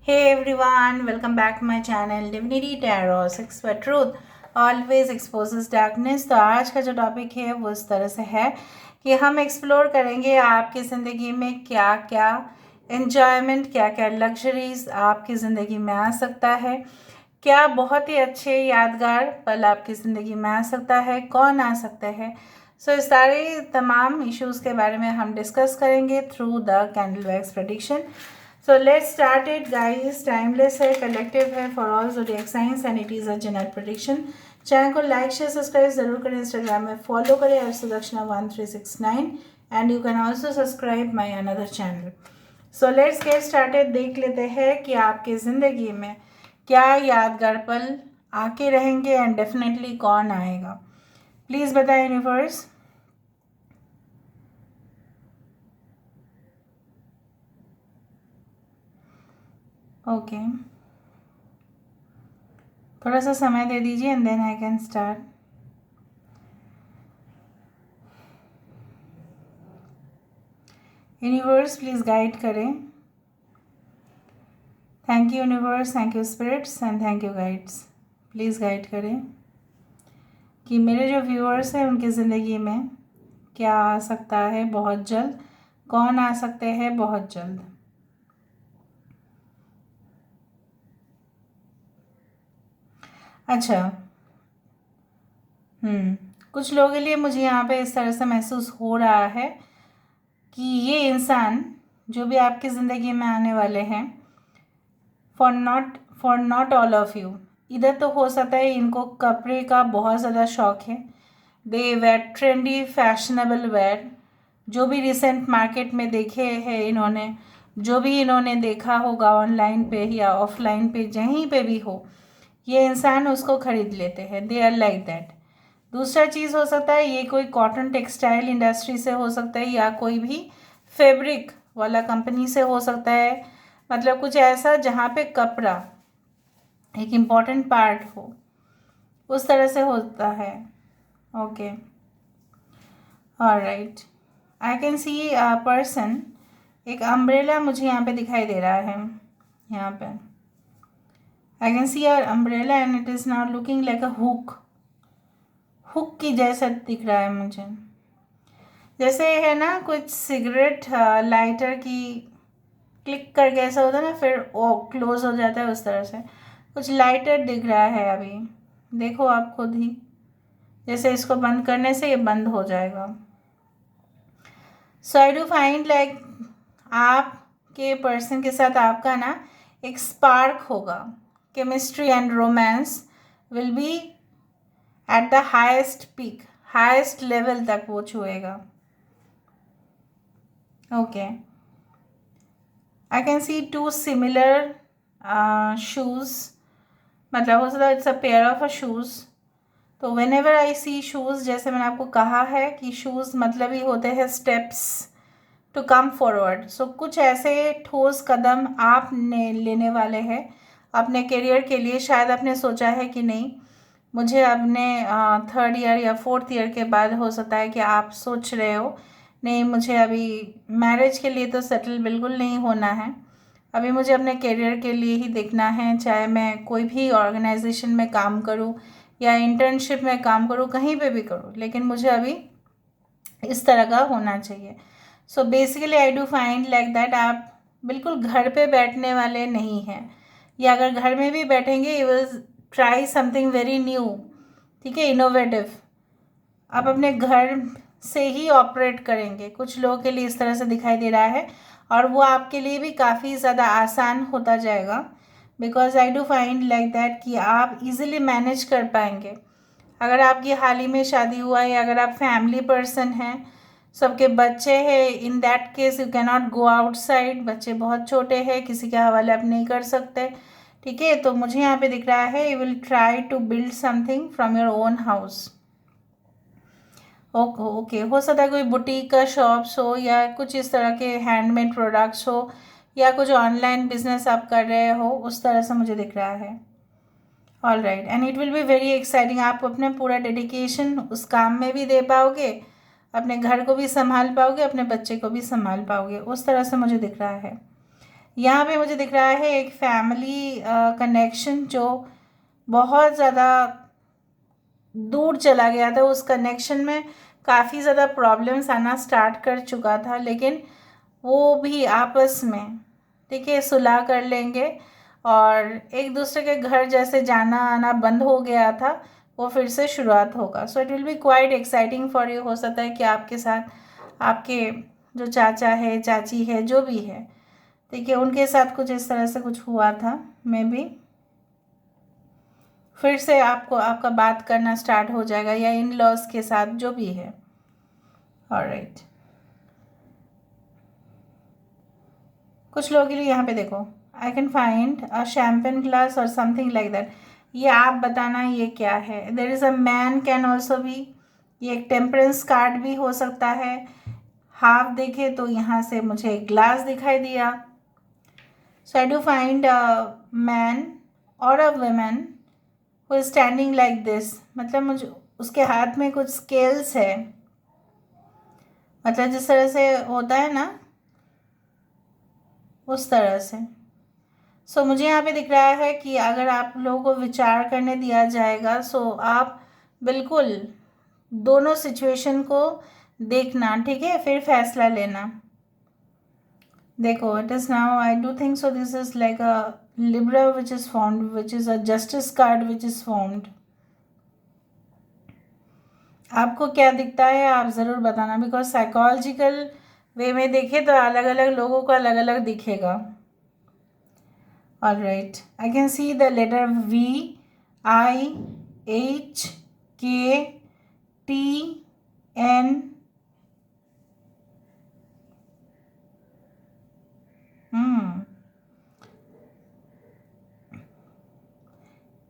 Hey everyone, welcome back to my channel Divinity Tarot 6 for Truth Always Exposes Darkness। तो आज का जो topic है वो इस तरह से है कि हम एक्सप्लोर करेंगे आपकी ज़िंदगी में क्या क्या एन्जॉयमेंट, क्या क्या लग्जरीज आपकी ज़िंदगी में आ सकता है, क्या बहुत ही अच्छे यादगार पल आपकी ज़िंदगी में आ सकता है, कौन आ सकता है। इस सारे तमाम इश्यूज़ के बारे में हम डिस्कस करेंगे through the candle wax prediction. So let's start it guys। Timeless है, कलेक्टिव है for all zodiac signs and it is a general prediction. Channel को लाइक शेयर सब्सक्राइब जरूर करें, इंस्टाग्राम में फॉलो करें at Sudakshina 1369 and you can also subscribe my another channel. So let's get started. देख लेते हैं कि आपकी ज़िंदगी में क्या यादगार पल आके रहेंगे एंड डेफिनेटली कौन आएगा। प्लीज़ बताएं यूनिवर्स। ओके, थोड़ा सा समय दे दीजिए and then I can start. Universe please guide करें। Thank you universe, thank you spirits and thank you guides. Please guide करें कि मेरे जो व्यूअर्स हैं उनकी ज़िंदगी में क्या आ सकता है बहुत जल्द, कौन आ सकते हैं बहुत जल्द। अच्छा, कुछ लोगों के लिए मुझे यहाँ पे इस तरह से महसूस हो रहा है कि ये इंसान जो भी आपकी ज़िंदगी में आने वाले हैं, for not all of you, इधर तो हो सकता है इनको कपड़े का बहुत ज़्यादा शौक है। दे वेयर ट्रेंडी फैशनेबल वेयर, जो भी रिसेंट मार्केट में देखे हैं इन्होंने, जो भी इन्होंने देखा होगा ऑनलाइन पे या ऑफलाइन पे, जहीं पे भी हो, ये इंसान उसको ख़रीद लेते हैं। They are like that. दूसरा चीज़ हो सकता है ये कोई कॉटन टेक्सटाइल इंडस्ट्री से हो सकता है या कोई भी फैब्रिक वाला कंपनी से हो सकता है, मतलब कुछ ऐसा जहाँ पे कपड़ा एक इम्पॉर्टेंट पार्ट हो, उस तरह से होता है। Okay, alright, I can C a person. एक अम्ब्रेला मुझे यहाँ पे दिखाई दे रहा है। यहाँ पे आई can C a umbrella and it is not looking like a hook, hook की जैसा दिख रहा है मुझे। जैसे है ना कुछ सिगरेट लाइटर की क्लिक करके ऐसा होता है ना, फिर वो क्लोज हो जाता है, उस तरह से कुछ लाइटर दिख रहा है। अभी देखो आप खुद ही, जैसे इसको बंद करने से ये बंद हो जाएगा। So I do find like आपके पर्सन के साथ आपका ना एक स्पार्क होगा। Chemistry and romance will be at the highest peak, highest level तक वो छुएगा। Okay, I can see two similar shoes, मतलब हो सकता है it's a pair of a shoes. तो whenever I see shoes, जैसे मैंने आपको कहा है कि शूज़ मतलब ही होते हैं स्टेप्स टू कम फॉरवर्ड। सो कुछ ऐसे ठोस कदम आपने लेने वाले हैं अपने करियर के लिए। शायद आपने सोचा है कि नहीं, मुझे अपने थर्ड ईयर या फोर्थ ईयर के बाद हो सकता है कि आप सोच रहे हो नहीं, मुझे अभी मैरिज के लिए तो सेटल बिल्कुल नहीं होना है, अभी मुझे अपने करियर के लिए ही देखना है। चाहे मैं कोई भी ऑर्गेनाइजेशन में काम करूं या इंटर्नशिप में काम करूं, कहीं पे भी करूं, लेकिन मुझे अभी इस तरह का होना चाहिए। So basically I do find like that आप बिल्कुल घर पे बैठने वाले नहीं हैं, या अगर घर में भी बैठेंगे you will try something very new, ठीक है, इनोवेटिव। आप अपने घर से ही ऑपरेट करेंगे, कुछ लोगों के लिए इस तरह से दिखाई दे रहा है, और वो आपके लिए भी काफ़ी ज़्यादा आसान होता जाएगा। Because I do find like that कि आप इजीली मैनेज कर पाएंगे। अगर आपकी हाल ही में शादी हुआ है, अगर आप फैमिली पर्सन हैं, सबके बच्चे हैं, in that case you can not go outside, बच्चे बहुत छोटे हैं, किसी के हवाले आप नहीं कर सकते, ठीक है। तो मुझे यहाँ पे दिख रहा है you will try to build something from your own house. Okay okay, हो सकता है कोई बुटीक का शॉप्स हो या कुछ इस तरह के हैंडमेड प्रोडक्ट्स हो, या कुछ ऑनलाइन बिजनेस आप कर रहे हो, उस तरह से मुझे दिख रहा है। All right, and it will be very exciting. आप अपने पूरा डेडिकेशन उस काम में भी दे पाओगे, अपने घर को भी संभाल पाओगे, अपने बच्चे को भी संभाल पाओगे, उस तरह से मुझे दिख रहा है। यहाँ पे मुझे दिख रहा है एक फैमिली कनेक्शन जो बहुत ज़्यादा दूर चला गया था। उस कनेक्शन में काफ़ी ज़्यादा प्रॉब्लम्स आना स्टार्ट कर चुका था, लेकिन वो भी आपस में, ठीक है, सुलह कर लेंगे और एक दूसरे के घर जैसे जाना आना बंद हो गया था, वो फिर से शुरुआत होगा। So it will B quite exciting for you. हो सकता है कि आपके साथ आपके जो चाचा है, चाची है, जो भी है, ठीक है, उनके साथ कुछ इस तरह से कुछ हुआ था। मे बी फिर से आपको आपका बात करना स्टार्ट हो जाएगा, या इन लॉज के साथ जो भी है। ऑलराइट, कुछ लोगों के लिए यहाँ पे देखो, I can find a champagne glass और समथिंग लाइक दैट। ये आप बताना ये क्या है। There is a man can also be, ये एक टेम्परेंस कार्ड भी हो सकता है। हाफ देखे तो यहाँ से मुझे एक ग्लास दिखाई दिया। So I do find a man और a woman who is standing like this, मतलब मुझे उसके हाथ में कुछ स्केल्स है, मतलब जिस तरह से होता है ना, उस तरह से। सो मुझे यहाँ पे दिख रहा है कि अगर आप लोगों को विचार करने दिया जाएगा, सो आप बिल्कुल दोनों सिचुएशन को देखना, ठीक है, फिर फैसला लेना। देखो, it is now I do think so this is like a Libra which is formed, which is a justice card which is formed. आपको क्या दिखता है आप ज़रूर बताना, बिकॉज साइकोलॉजिकल वे में देखें तो अलग अलग लोगों को अलग अलग दिखेगा। Alright, I can see the letter V, I, H, K, T, N,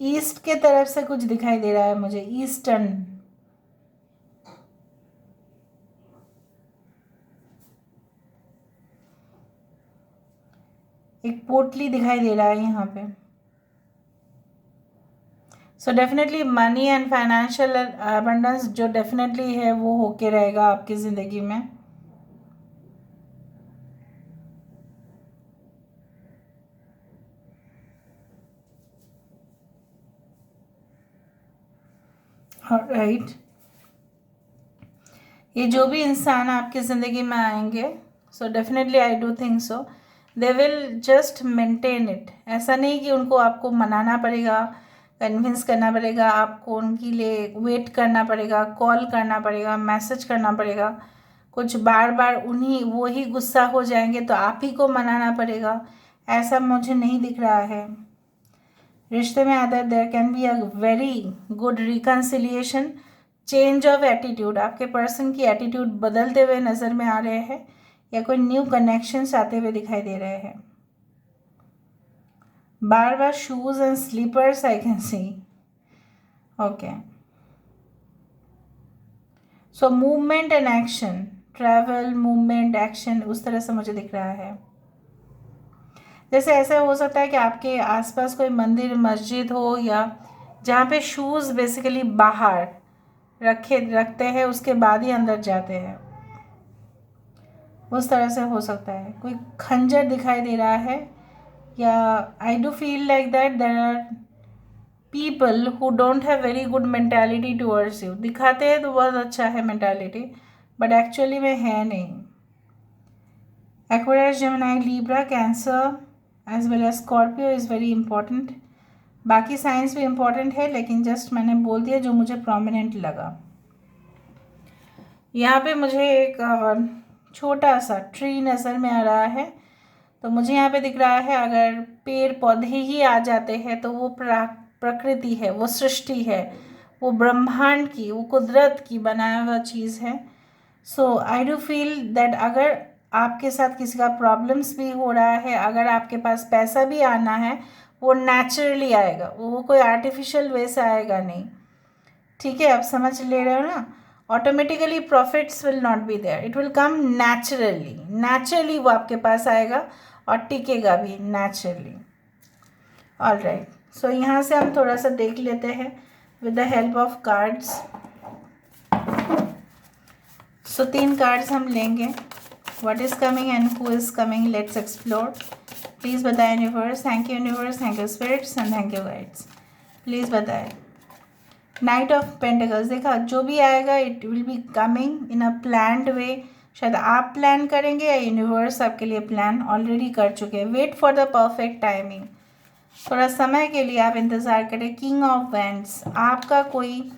east के तरफ से कुछ दिखाई दे रहा है मुझे, ईस्टर्न। एक पोटली दिखाई दे रहा है यहाँ पे। So definitely money and financial abundance जो डेफिनेटली है वो होके रहेगा आपकी ज़िंदगी में। राइट, ये जो भी इंसान आपकी ज़िंदगी में आएंगे, so definitely I do think so they will just maintain it. ऐसा नहीं कि उनको आपको मनाना पड़ेगा, कन्विंस करना पड़ेगा, आपको उनके लिए वेट करना पड़ेगा, कॉल करना पड़ेगा, मैसेज करना पड़ेगा, कुछ बार बार उन्हीं वो ही गुस्सा हो जाएंगे तो आप ही को मनाना पड़ेगा, ऐसा मुझे नहीं दिख रहा है। रिश्ते में other there can be a very good reconciliation, change of attitude, आपके पर्सन की एटीट्यूड बदलते हुए नज़र में आ रहे हैं, या कोई न्यू कनेक्शंस आते हुए दिखाई दे रहे हैं। बार बार shoes and slippers I can see. Okay, so movement and action, travel, movement, action, उस तरह से मुझे दिख रहा है। जैसे ऐसा हो सकता है कि आपके आसपास कोई मंदिर, मस्जिद हो, या जहाँ पे शूज़ बेसिकली बाहर रखते हैं, उसके बाद ही अंदर जाते हैं, उस तरह से हो सकता है। कोई खंजर दिखाई दे रहा है, या I do feel like that there are people who don't have very good mentality towards you. दिखाते हैं तो बहुत अच्छा है मेंटालिटी, बट एक्चुअली में है नहीं। Aquarius, Gemini, Libra, Cancer as well as Scorpio is very important. बाकी साइंस भी इम्पॉर्टेंट है, लेकिन जस्ट मैंने बोल दिया जो मुझे प्रोमिनेंट लगा। यहाँ पे मुझे एक छोटा सा ट्री नज़र में आ रहा है, तो मुझे यहाँ पे दिख रहा है अगर पेड़ पौधे ही आ जाते हैं तो वो प्रकृति है, वो सृष्टि है, वो ब्रह्मांड की, वो कुदरत की बनाया हुआ चीज़ है। सो आई डू फील दैट अगर आपके साथ किसी का प्रॉब्लम्स भी हो रहा है, अगर आपके पास पैसा भी आना है, वो नेचुरली आएगा, वो कोई आर्टिफिशियल वे से आएगा नहीं, ठीक है, आप समझ ले रहे हो ना। Automatically profits will not be there, it will come naturally वो आपके पास आएगा और टिकेगा भी नेचुरली। ऑलराइट, सो यहाँ से हम थोड़ा सा देख लेते हैं with the help of cards. So 3 cards हम लेंगे, what is coming and who is coming, let's explore. Please बताएं universe, thank you spirits and thank you guides, please बताएं। नाइट ऑफ पेंटिकल्स, देखा जो भी आएगा it will be coming in a planned way. शायद आप प्लान करेंगे या यूनिवर्स आपके लिए प्लान ऑलरेडी कर चुके हैं। Wait for the perfect timing, थोड़ा समय के लिए आप इंतज़ार करें। किंग ऑफ वैंड्स, आपका कोई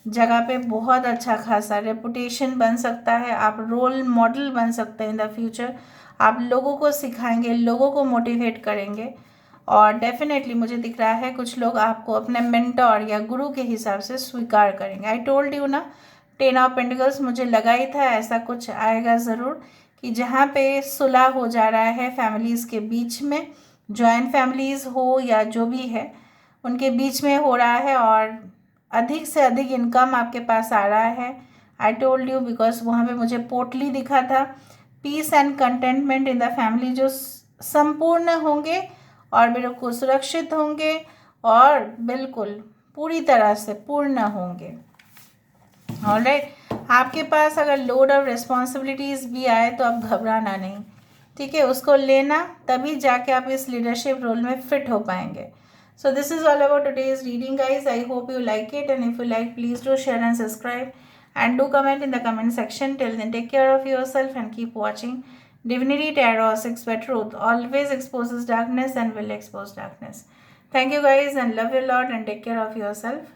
जगह पे बहुत अच्छा खासा रेपुटेशन बन सकता है, आप रोल मॉडल बन सकते हैं इन द फ्यूचर। आप लोगों को सिखाएंगे, लोगों को मोटिवेट करेंगे और डेफिनेटली मुझे दिख रहा है कुछ लोग आपको अपने मेंटोर या गुरु के हिसाब से स्वीकार करेंगे। आई टोल्ड यू ना, 10 ऑफ पेंटिकल्स, मुझे लगा ही था ऐसा कुछ आएगा ज़रूर कि जहाँ पे सुलह हो जा रहा है फैमिलीज़ के बीच में, जॉइंट फैमिलीज़ हो या जो भी है उनके बीच में हो रहा है और अधिक से अधिक इनकम आपके पास आ रहा है। आई टोल्ड यू बिकॉज वहाँ पे मुझे पोटली दिखा था। Peace and contentment in the family जो संपूर्ण होंगे और बिल्कुल सुरक्षित होंगे और बिल्कुल पूरी तरह से पूर्ण होंगे। ऑलराइट, आपके पास अगर लोड ऑफ रिस्पॉन्सिबिलिटीज़ भी आए तो आप घबराना नहीं, ठीक है, उसको लेना, तभी जाके आप इस लीडरशिप रोल में फिट हो पाएंगे। So this is all about today's reading guys. I hope you like it, and if you like, please do share and subscribe and do comment in the comment section. Till then, take care of yourself and keep watching Divinity Tarot 6 by Truth. Always exposes darkness and will expose darkness. Thank you guys and love you a lot and take care of yourself.